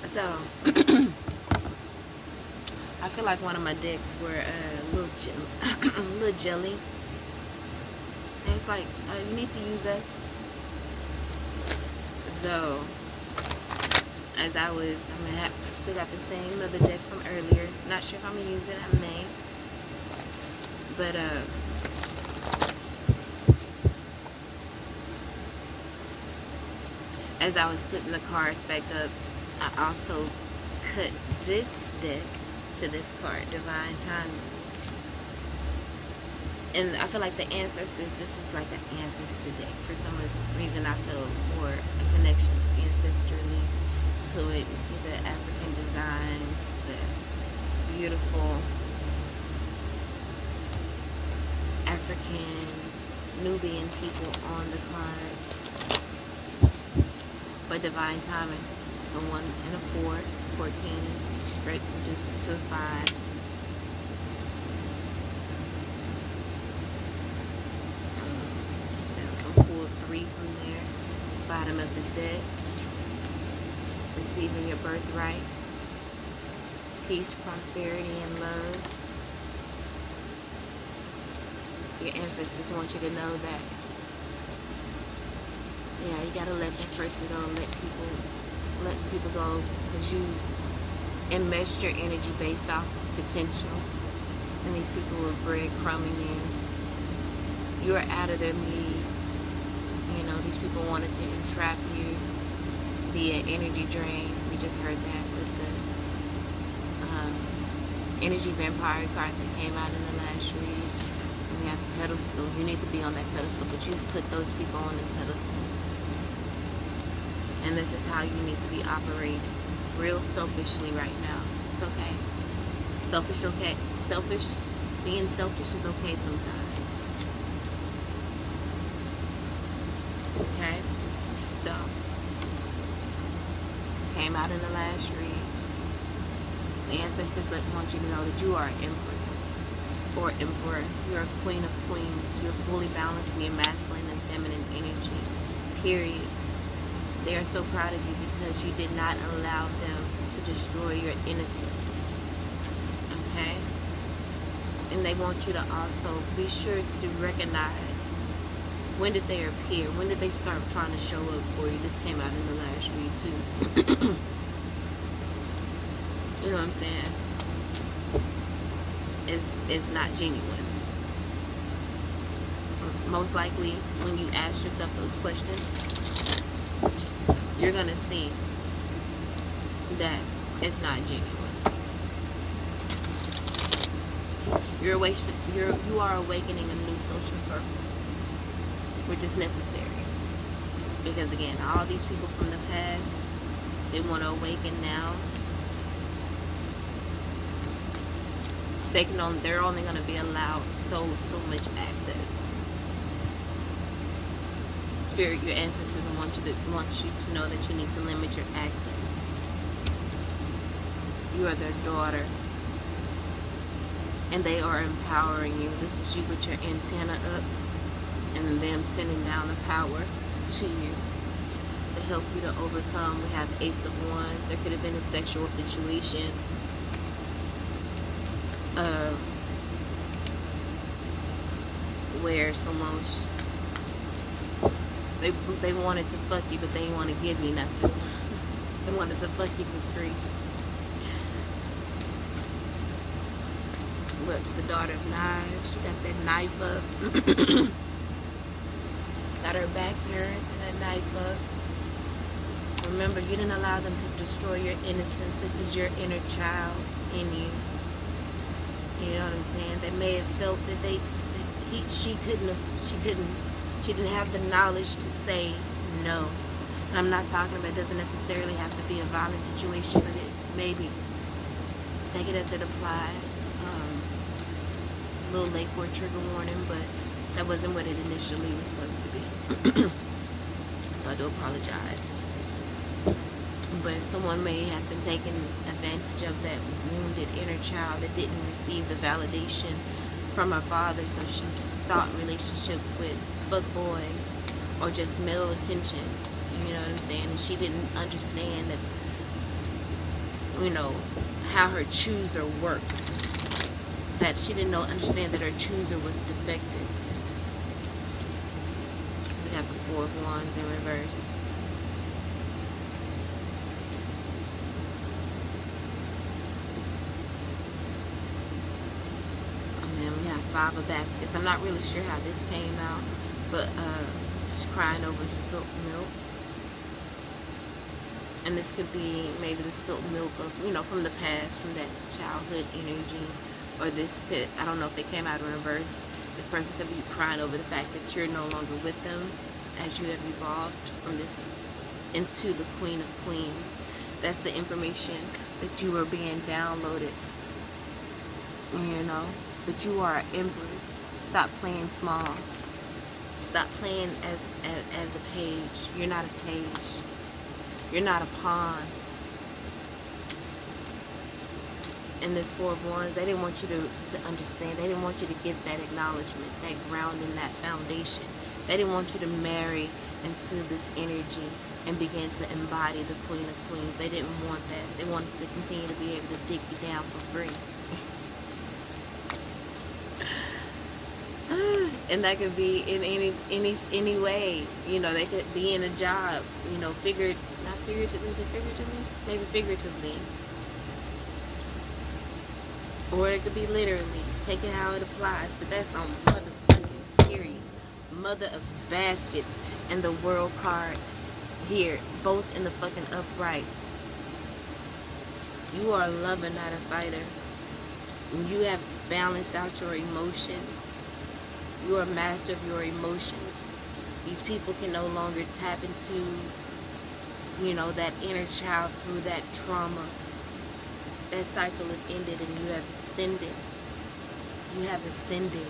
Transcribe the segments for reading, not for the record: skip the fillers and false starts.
So I feel like one of my decks were a little little jelly. And it's like, you need to use us. So as I still got the same other deck from earlier. Not sure if I'm gonna use it. I may, but as I was putting the cards back up, I also cut this deck to this card, Divine Timing. And I feel like the ancestors, this is like an ancestor deck. For some reason, I feel more a connection ancestrally to it. You see the African designs, the beautiful African Nubian people on the cards. But divine timing. So 1 and a 4, 14, reduces to a 5. So it's going to pull 3 from there. Bottom of the deck. Receiving your birthright. Peace, prosperity, and love. Your ancestors want you to know that, yeah, you gotta let that person go, let people go, because you enmeshed your energy based off of potential, and these people were breadcrumbing in. You were out of their league. You know, these people wanted to entrap you, be an energy drain. We just heard that with the energy vampire card that came out in the last read. We have a pedestal. You need to be on that pedestal, but you put those people on the pedestal. And this is how you need to be operating. Real selfishly right now. It's okay. Selfish, okay. Being selfish is okay sometimes. Okay? So, came out in the last read. The ancestors want you to know that you are an empress or emperor. You're a queen of queens. You're fully balanced in your masculine and feminine energy. Period. They are so proud of you because you did not allow them to destroy your innocence. Okay? And they want you to also be sure to recognize, when did they appear? When did they start trying to show up for you? This came out in the last read too. You know what I'm saying? It's not genuine. Most likely, when you ask yourself those questions, you're gonna see that it's not genuine. You are awakening a new social circle, which is necessary. Because again, all these people from the past, they want to awaken now. They're only going to be allowed so much access. Spirit, your ancestors want you to know that you need to limit your access. You are their daughter, and they are empowering you. This is you with your antenna up, and them sending down the power to you to help you to overcome. We have Ace of Wands. There could have been a sexual situation. Where someone they wanted to fuck you, but they didn't want to give you nothing. They wanted to fuck you for free. Look, the Daughter of Knives, she got that knife up. Got her back turned and that knife up. Remember, you didn't allow them to destroy your innocence. This is your inner child in you. You know what I'm saying? They may have felt that she didn't have the knowledge to say no. And I'm not talking about, it doesn't necessarily have to be a violent situation, but it maybe take it as it applies. A little late for a trigger warning, but that wasn't what it initially was supposed to be. So I do apologize. But someone may have been taking advantage of that wounded inner child that didn't receive the validation from her father, so she sought relationships with fuckboys or just male attention. You know what I'm saying? And she didn't understand that you know, how her chooser worked. That she didn't understand that her chooser was defective. We got the Four of Wands in reverse. And then we have Five of Baskets. I'm not really sure how this came out, but this is crying over spilt milk. And this could be maybe the spilt milk of, you know, from the past, from that childhood energy. Or this could, I don't know if it came out in reverse. This person could be crying over the fact that you're no longer with them as you have evolved from this into the Queen of Queens. That's the information that you are being downloaded. You know, that you are an empress. Stop playing small. Stop playing as a page. You're not a page. You're not a pawn. And this Four of Wands, they didn't want you to understand. They didn't want you to get that acknowledgement, that grounding, that foundation. They didn't want you to marry into this energy and begin to embody the Queen of Queens. They didn't want that. They wanted to continue to be able to dig you down for free. And that could be in any way. You know, they could be in a job, you know, not figuratively, is it figuratively? Maybe figuratively. Or it could be literally. Take it how it applies. But that's on motherfucking period. Mother of Baskets and the World card here. Both in the fucking upright. You are a lover, not a fighter. You have balanced out your emotions. You are a master of your emotions. These people can no longer tap into, you know, that inner child through that trauma. That cycle has ended and you have ascended. You have ascended.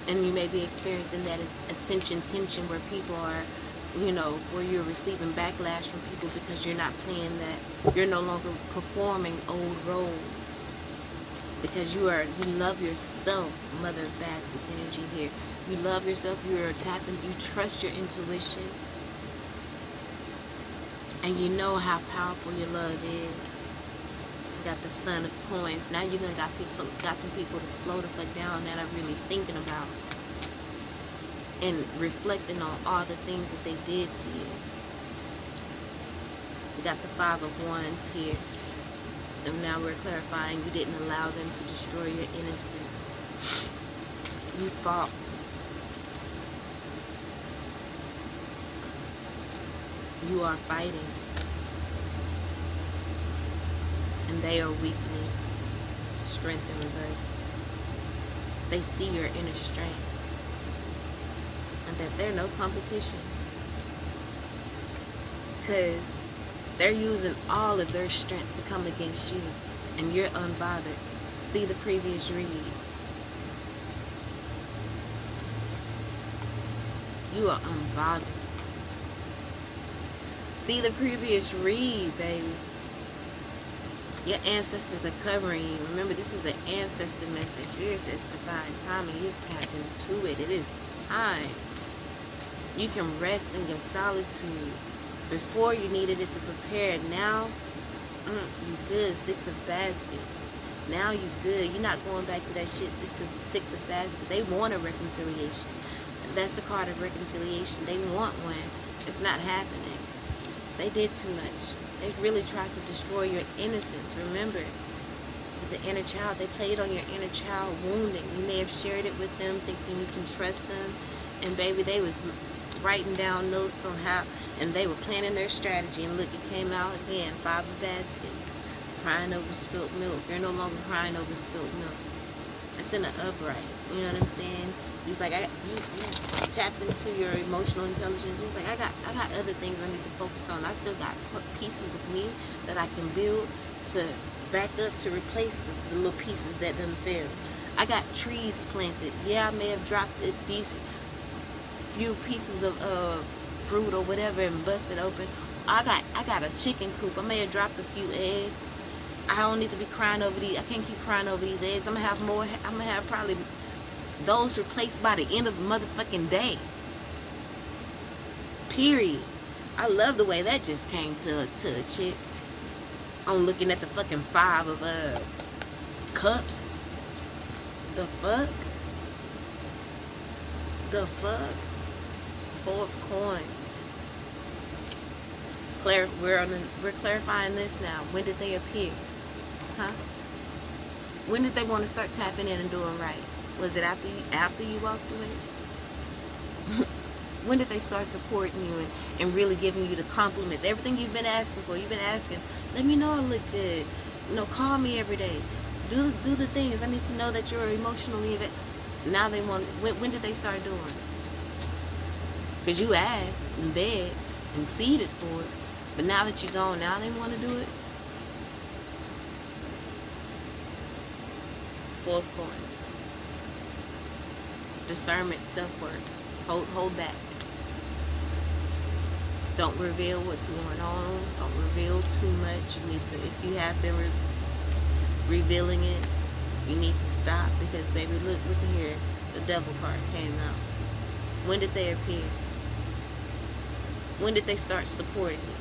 And you may be experiencing that ascension tension where people are, you know, where you're receiving backlash from people because you're not playing that. You're no longer performing old roles. Because you love yourself, Mother of Baskets energy here. You love yourself, you're tapping, you trust your intuition. And you know how powerful your love is. You got the Son of Coins. Now you're gonna got some people to slow the fuck down that are really thinking about and reflecting on all the things that they did to you. You got the Five of Wands here. And now we're clarifying you didn't allow them to destroy your innocence. You fought. You are fighting. And they are weakening. Strength in reverse. They see your inner strength. And that they're no competition. Because they're using all of their strength to come against you. And you're unbothered. See the previous read. You are unbothered. See the previous read, baby. Your ancestors are covering you. Remember, this is an ancestor message. Spirit says divine timing. You've tapped into it. It is time. You can rest in your solitude. Before you needed it to prepare. Now, you good. Six of Baskets. Now you good. You're not going back to that shit. Six of Baskets. They want a reconciliation. That's the card of reconciliation. They want one. It's not happening. They did too much. They really tried to destroy your innocence. Remember, with the inner child, they played on your inner child wounding. You may have shared it with them, thinking you can trust them. And baby, they was writing down notes on how, and they were planning their strategy. And look, it came out again. Five of Baskets. Crying over spilt milk. You're no longer crying over spilt milk. That's in the upright. You know what I'm saying? He's like, you tapped into your emotional intelligence. He's like, I got other things I need to focus on. I still got pieces of me that I can build to back up to replace the little pieces that done failed. I got trees planted. Yeah, I may have dropped these few pieces of fruit or whatever and busted open. I got a chicken coop. I may have dropped a few eggs. I don't need to be crying over these. I can't keep crying over these eggs. I'm gonna have more. I'm gonna have probably those replaced by the end of the motherfucking day. Period. I love the way that just came to a chick. on looking at the fucking 5 of cups. The fuck? The fuck? 4 of coins. We're clarifying this now. When did they appear? Huh? When did they want to start tapping in and doing right? Was it after you walked away? When did they start supporting you and really giving you the compliments? Everything you've been asking for. You've been asking, let me know I look good. You know, call me every day. Do the things. I need to know that you're emotionally. Now they want. When did they start doing it? Because you asked and begged and pleaded for it. But now that you're gone, now they want to do it. 4 of coins. Discernment, self-worth. Hold back. Don't reveal what's going on. Don't reveal too much. You need to, if you have been revealing it, you need to stop, because baby, look here, the devil card came out. When did they appear? When did they start supporting you?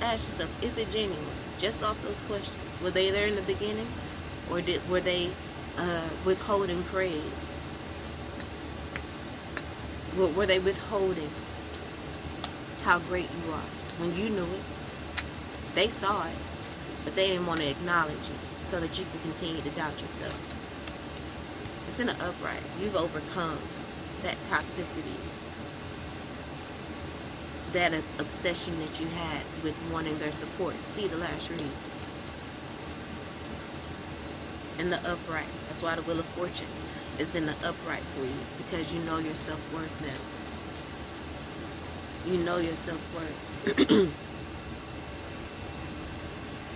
Ask yourself, is it genuine? Just off those questions. Were they there in the beginning, or were they withholding praise? Were they withholding how great you are when you knew it? They saw it, but they didn't want to acknowledge it so that you can continue to doubt yourself. It's in the upright. You've overcome that toxicity, that obsession that you had with wanting their support. See the last read. In the upright. That's why the Wheel of Fortune is in the upright for you, because you know your self-worth now. You know your self-worth.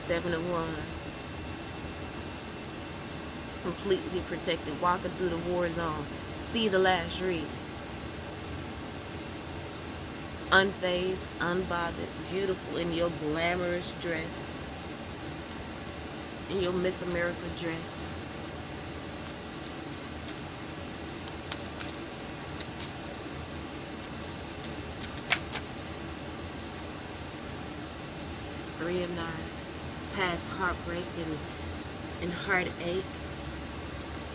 7 of Wands. Completely protected, walking through the war zone. See the last read. Unfazed, unbothered, beautiful in your glamorous dress, in your Miss America dress. Three of Knives. Past heartbreak and heartache.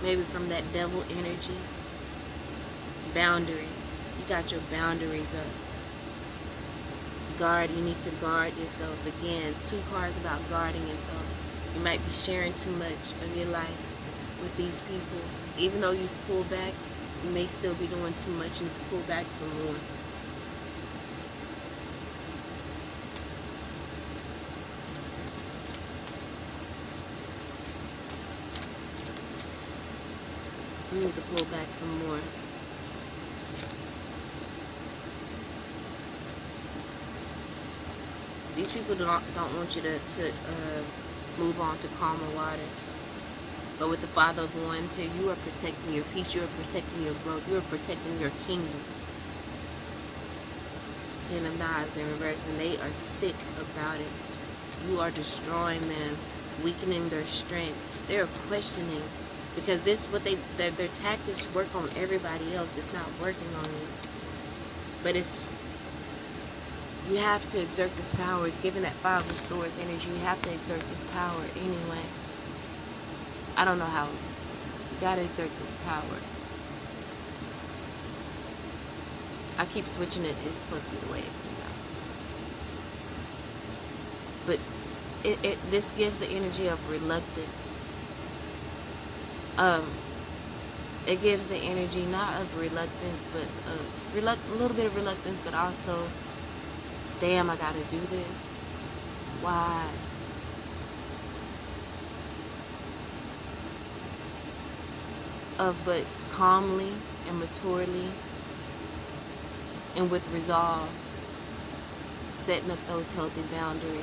Maybe from that devil energy. Boundaries. You got your boundaries up. Guard. You need to guard yourself. Again, 2 cards about guarding yourself. You might be sharing too much of your life with these people. Even though you've pulled back, you may still be doing too much. You need to pull back some more. You need to pull back some more. These people don't want you to move on to calmer waters. But with the Father of Wands here, you are protecting your peace. You are protecting your growth. You are protecting your kingdom. 10 of Knives in reverse, and they are sick about it. You are destroying them, weakening their strength. They are questioning, because this their tactics work on everybody else. It's not working on you. But you have to exert this power. It's given that 5 of Swords energy. You have to exert this power anyway. I don't know how else. You gotta exert this power. I keep switching it. It's supposed to be the way it comes out. But this gives the energy of reluctance. It gives the energy not of reluctance, but a little bit of reluctance, but also, damn, I gotta do this. Why? But calmly and maturely and with resolve, setting up those healthy boundaries.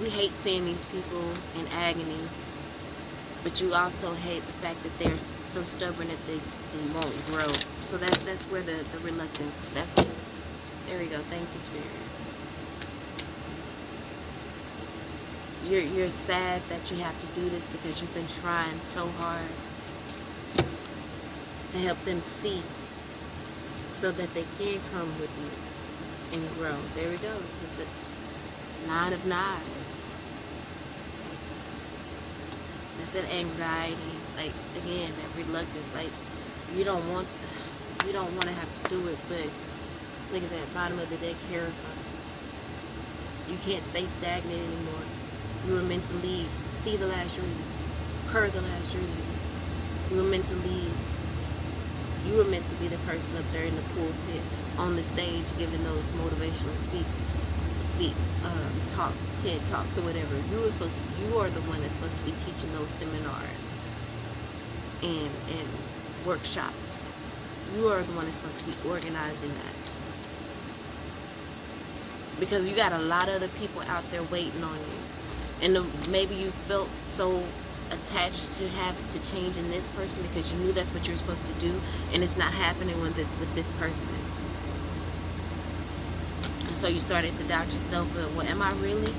We hate seeing these people in agony, but you also hate the fact that they're so stubborn that they won't grow. So that's where the reluctance, there we go. Thank you, Spirit. You're sad that you have to do this because you've been trying so hard to help them see so that they can come with you and grow. There we go. With the 9 of Knives. That's that anxiety. Like, again, that reluctance. Like, you don't want to have to do it, but look at that bottom of the deck, Hierophant. You can't stay stagnant anymore. You were meant to lead. See the last reading. Per the last reading. You were meant to lead. You were meant to be the person up there in the pulpit, on the stage, giving those motivational talks, TED Talks or whatever. You are the one that's supposed to be teaching those seminars and workshops. You are the one that's supposed to be organizing that. Because you got a lot of other people out there waiting on you. And maybe you felt so attached to change in this person because you knew that's what you're supposed to do, and it's not happening with this person. And so you started to doubt yourself. Well, am I really?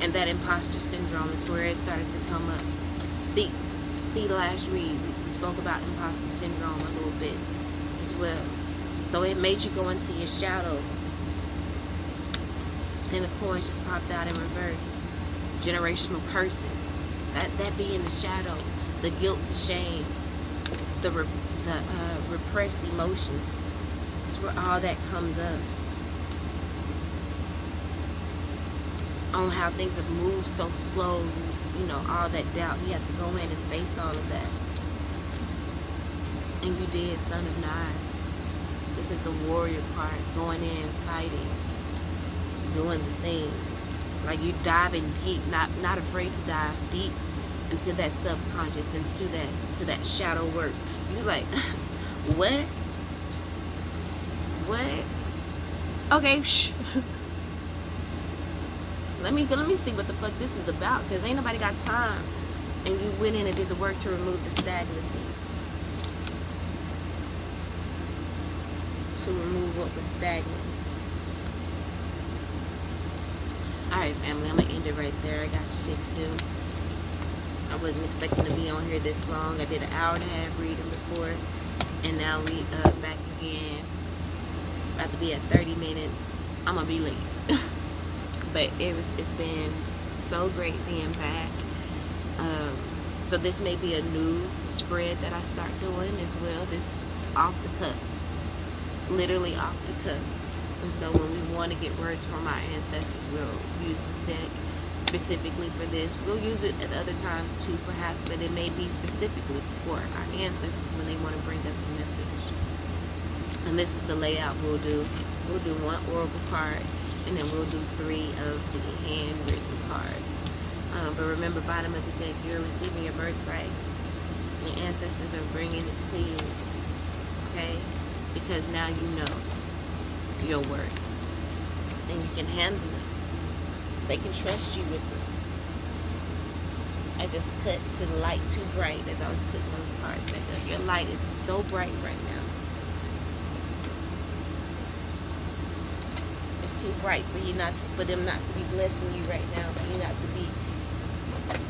And that imposter syndrome is where it started to come up. See the last read. We spoke about imposter syndrome a little bit as well. So it made you go into your shadow. 10 of Coins just popped out in reverse. Generational curses. That being the shadow, the guilt, the shame, the repressed emotions. It's where all that comes up. On how things have moved so slow, you know, all that doubt. You have to go in and face all of that. And you did, Son of Knives. This is the warrior part, going in, fighting, doing the things. Like you diving deep, not afraid to dive deep into that subconscious, into that shadow work. You like, what? What? Okay, shh. Let me see what the fuck this is about, because ain't nobody got time. And you went in and did the work to remove the stagnancy. To remove what was stagnant. Alright, family, I'm going to end it right there. I got shit to do. I wasn't expecting to be on here this long. I did an hour and a half reading before. And now we back again. About to be at 30 minutes. I'm going to be late. But it's been so great being back. So this may be a new spread that I start doing as well. This is off the cuff. It's literally off the cuff. And so when we want to get words from our ancestors, we'll use this deck specifically for this. We'll use it at other times too, perhaps, but it may be specifically for our ancestors when they want to bring us a message. And this is the layout we'll do. We'll do 1 oracle card, and then we'll do 3 of the handwritten cards. But remember, bottom of the deck, you're receiving your birthright. Your ancestors are bringing it to you, okay? Because now you know your worth, and you can handle it. They can trust you with it. I just cut to the light too bright as I was putting those cards back up. Your light is so bright right now. It's too bright for them not to be blessing you right now, for you not to be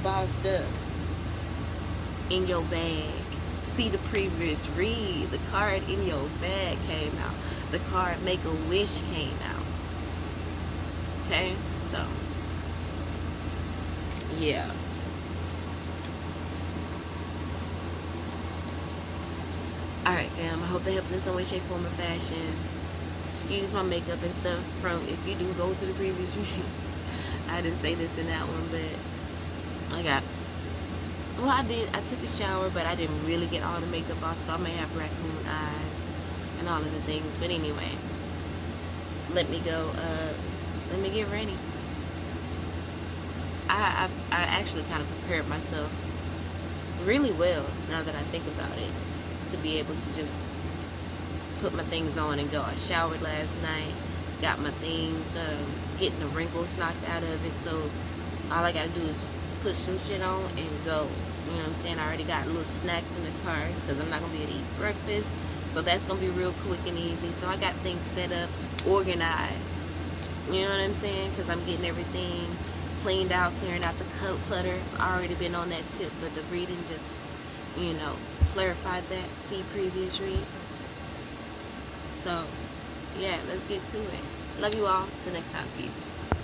bossed up in your bag. See the previous read. The card in your bag came out. The card Make a Wish came out. Okay? So, yeah. Alright, fam. I hope they helped in some way, shape, form, or fashion. Excuse my makeup and stuff from if you do go to the previous read. I didn't say this in that one, but I did. I took a shower, but I didn't really get all the makeup off, so I may have raccoon eyes and all of the things. But anyway, let me go. Let me get ready. I actually kind of prepared myself really well, now that I think about it, to be able to just put my things on and go. I showered last night, got my things, getting the wrinkles knocked out of it, so all I gotta do is put some shit on and go. You know what I'm saying? I already got little snacks in the car because I'm not gonna be able to eat breakfast, so that's gonna be real quick and easy. So I got things set up, organized. You know what I'm saying? Because I'm getting everything cleaned out, clearing out the clutter. I already been on that tip, but the reading just, clarified that. See previous read. So, yeah, let's get to it. Love you all. Till next time. Peace.